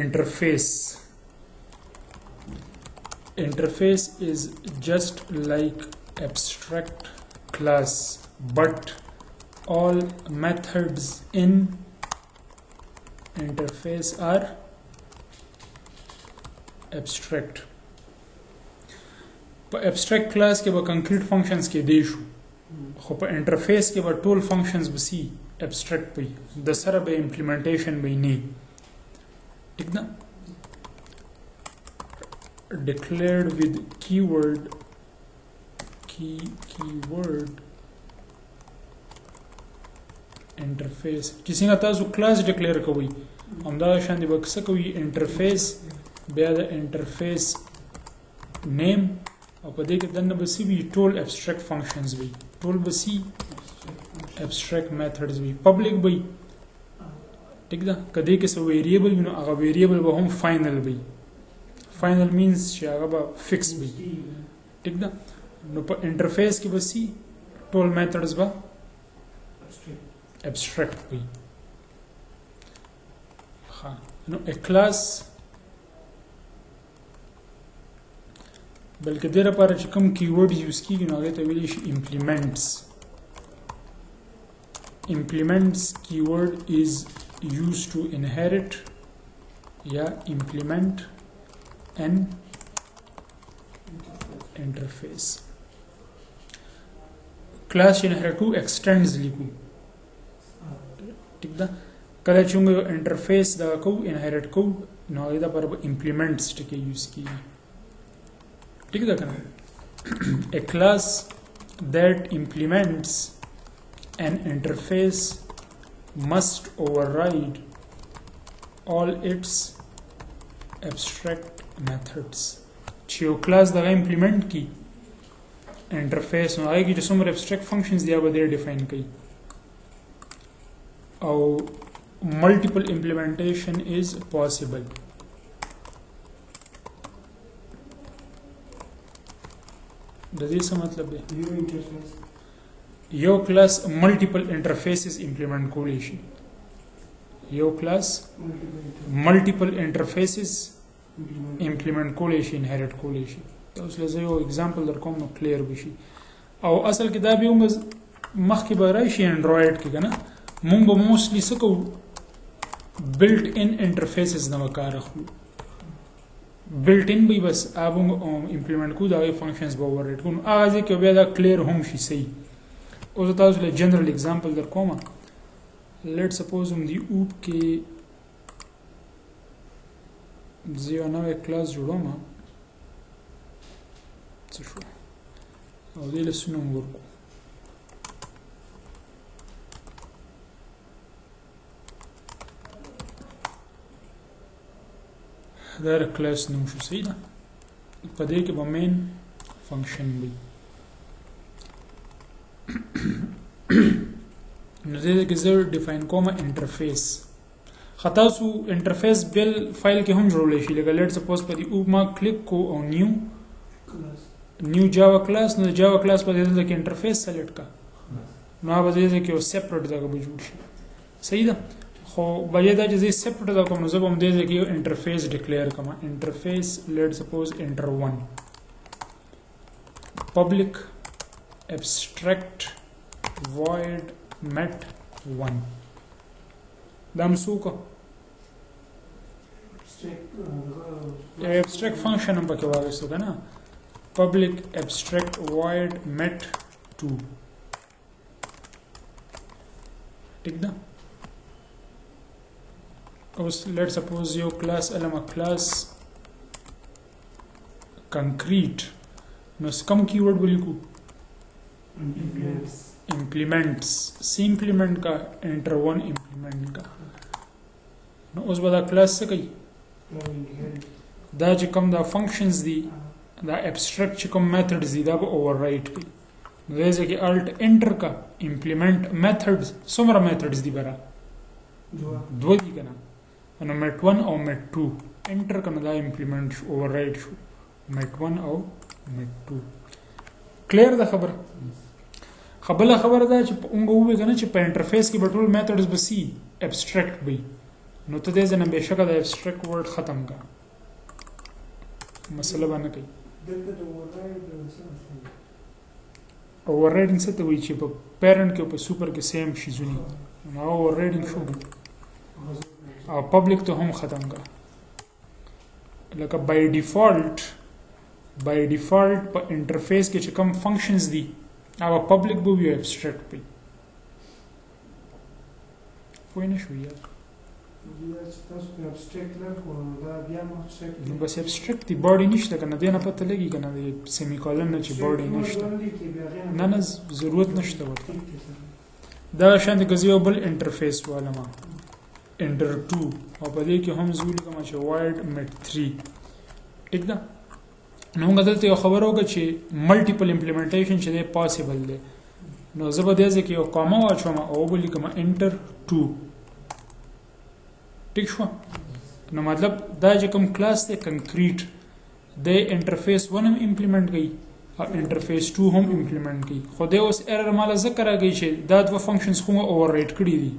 interface. Interface is just like abstract class, but all methods in interface are abstract. په abstract class کې به concrete functions کې دی شو، خو په interface کې به ټول functions به سي abstract وي، د سره به implementation به نه. ٹھیک ده؟ declared with keyword interface. چې څنګه تاسو class declare کوئ همدا شان دی به څه کوي interface بیا د interface name او په دې کې دنه به سی وي ټول abstract functions وي، ټول به سی abstract methods وي، public وي. ٹھیک ده؟ کدی کې څه variable وي نو هغه variable به هم final وي. final means چې هغه به fix وي. ٹھیک ده؟ نو په interface کې به سی ټول methods به abstract وي. ها نو a class بلکې دې لپاره چې کوم کیورډ یوز کیږي نو هغه ته ویل شي implements keyword is used to inherit یا implement an interface. class inherit to extends لیکو. ٹھیک ده؟ کله چې موږ interface دا کو inherit کو نو هغه دا پر implements ټکی یوز کیږي. ٹھیک ده کنه؟ a class that implements an interface must override all its abstract methods. چې یو class دا implement کی interface نو هغه کې چې څومره abstract functions دی هغه به define کوي او multiple implementation is possible. د دې څه مطلب دی؟ یو کلاس ملټیپل انټرفیسز امپلیمنٹ کولی شي، یو کلاس ملټیپل انټرفیسز امپلیمنٹ کولی شي، انهریټ کولی شي. اوس لزه یو اگزامپل در کوم نو کلیر بشي. او اصل کې دا به موږ مخکې به راشي انډرایډ کې کنه موږ به موستلی څه کوو بلټ ان انټرفیسز نه کار اخلو. built in به بس ابو امپلیمنٹ کو دا فنکشنز به ورډ کو هغه ځکه بیا دا کلیر هم شي صحیح. اوس تاسو له جنرال اگزامپل در کوم. لیټ سپوز هم دی اوپ کې زیو نو کلاس جوړوم څه شو او دې له سونو ورکو دا کلاس نوم شو صحیح ده. په دې کې به مین فنکشن وي. نو دې کې زه ډیفاین کوم انټرفیس. خطا سو انټرفیس بل فایل کې هم جوړول شي. لکه لیټ سپوز په دې او ما کلیک کو او نیو جاوا کلاس نو جاوا کلاس په دې کې انټرفیس سلیکټ کا نو هغه دې کې یو سیپریټ ځای به جوړ شي صحیح ده. خو بیا دا چې سیپریټ دا کوم نو زه به هم دې کې یو انټرفیس ډیکلیئر کوم. انټرفیس لیټ سپوز انټر 1 public abstract void met 1 دا مسوکو abstract function هم پکې واغستو کنه public abstract void met 2 ٹھیک ده. اوس لیټ سپوز یو کلاس علامه کلاس کنکریټ نو کم کیورډ ولیکو implements سی implement کا enter 1 implement کا نو اوس به دا کلاس څه کوي دا چې کوم دا functions دي دا abstract چې کوم methods دي دا به override کوي. نو دې کې alt enter کا implement methods څومره methods دي برا دوه دي کنه نو met 1 او met 2 enter کنه دا implement شو override شو met 1 او met 2 clear دا خبره دا چې اونګه وې کنه چې په انټرفیس کې به ټول میثډز به سي ابستریکټ وي نو ته دې ځنه بهشکه د ابسټریکټ ورډ ختم کا مسله باندې کوي اووررایډینګ څه ته وایي چې په پیرنټ کې او په سوپر کې سیم شیزونه نو اووررایډینګ شو او پبلک ته هم ختم کا لکه بای ډیفالت په انټرفیس کې چې کوم فنکشنز دي هغه پبلک به وي ابسټریکټ وي پوه نه شو یار نو بس ابسټریکټ دی باډي نشته کنه دې نه پته لګي کنه د سیمی کولن نه چې باډي نشته نه ضرورت نشته ورته دا شان د غزیو بل انټرفیس والا ما انټر 2 او په دې کې هم زول کوم چې وایډ میټ 3 ټیک ده نو موږ دلته یو خبرو کې چې ملټیپل امپلیمنټیشن چې دی پاسبل دی نو زه به دې ځکه یو کاما واچوم او بل کوم انټر 2 ټیک شو نو مطلب دا چې کوم کلاس دی کنکریټ د انټرفیس 1 هم امپلیمنٹ کړي او انټرفیس 2 هم امپلیمنٹ کړي خو دې اوس ایرر مال ذکر راغی چې دا دوه فنکشنز خو اووررایټ کړي دي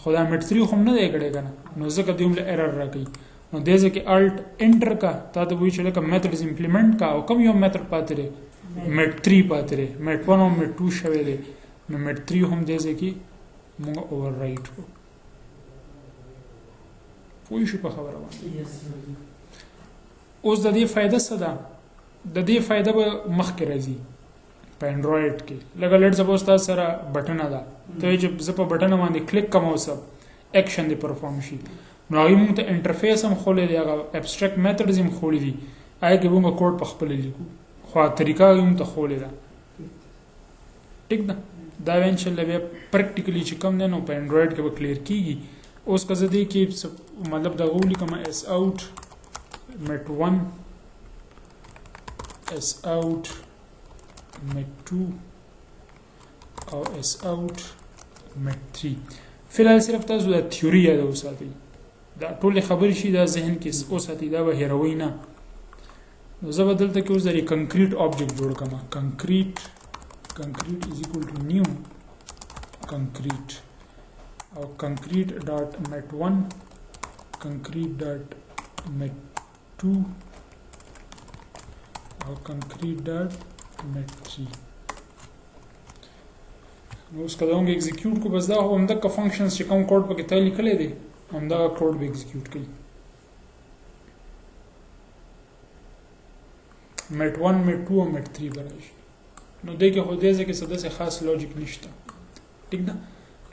خدا میټ 3 هم نه دی کړی کنه نو ځکه دوی له ایرر راغی نو دې ځکه الټ انټر کا تا ته وایي چې لکه میتھډز امپلیمنٹ کا او کوم یو میتھډ پاتې لري میټ 3 پاتې لري میټ 1 او میټ 2 شوی دی نو میټ 3 هم دې ځکه موږ اووررایټ کو پوه شو په خبره باندې اوس د دې فائدہ څه ده د دې فائدہ به مخکې راځي په انډراید کې لکه لټ سپوز تاسو سره بټن ده ته چې زه په بټن باندې کلیک کوم او سب اکشن دی پرفارم شي نو هغه موږ ته انټرفیس هم خولې دی هغه ابسټریکټ میتھډز هم خولې دي هغه کې موږ کوډ په خپل لیکو خو طریقه هم ته خولې ده ټیک ده دا انشاءالله بیا پریکټیکلی چې کوم نه نو په انډراید کې به کلیر کیږي اوس که زه دې کې مطلب د غو لیکم اس اوټ میټ 1 اس اوټ میټ 2 او اس اوټ میټ 3 فلحال صرف تاسو د تیوري یاد وساتئ دا ټول خبرې شي دا ذهن کې اوساتئ دا به هیروي نه نو زه به دلته کې اوس د کنکریټ آبجیکټ جوړ کړم کنکریټ از equal to new concrete او concrete dot met 1 concrete dot met 2 او concrete dot met 3 نو اس کله موږ ایگزیکیوټ کو بس دا هم د فنکشنز چې کوم کوډ پکې تل لیکل دي هم دا کوډ به ایگزیکیوټ کړي met 1 met 2 او met 3 براشي نو دې کې خو دې ځکه څه خاص لوجیک نشته ټیک ده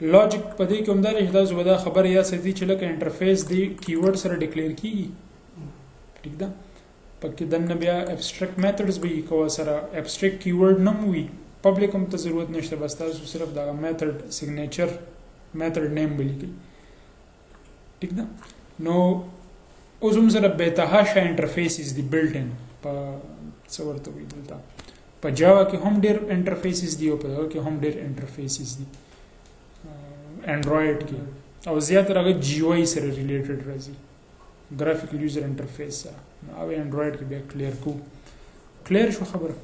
لوجیک په دې کې هم دا لري چې دا خبره یا سدي چې لکه انټرفیس دی کیورډ سره ډیکلیئر کیږي ټیک ده پکې دنه بیا ابسټریکټ میتھډز به کو سره ابسټریکټ کیورډ نه موي پبلک هم ته ضرورت نشته بس تاسو صرف دا میتھډ سیګنیچر میتھډ نیم بلیکي ټیک ده نو اوس هم سره به تهاشه انټرفیسز دی بلټ ان په څه ورته وي دلته په جاوا کې هم ډېر انټرفیسز دی او په هغه کې هم ډېر انټرفیسز دي انډراید کې او زیات راغی جی او ای سره ریلیټډ راځي ګرافیکل یوزر انټرفیس سره او انډراید کې بیا کلیر کو کلیر شو خبره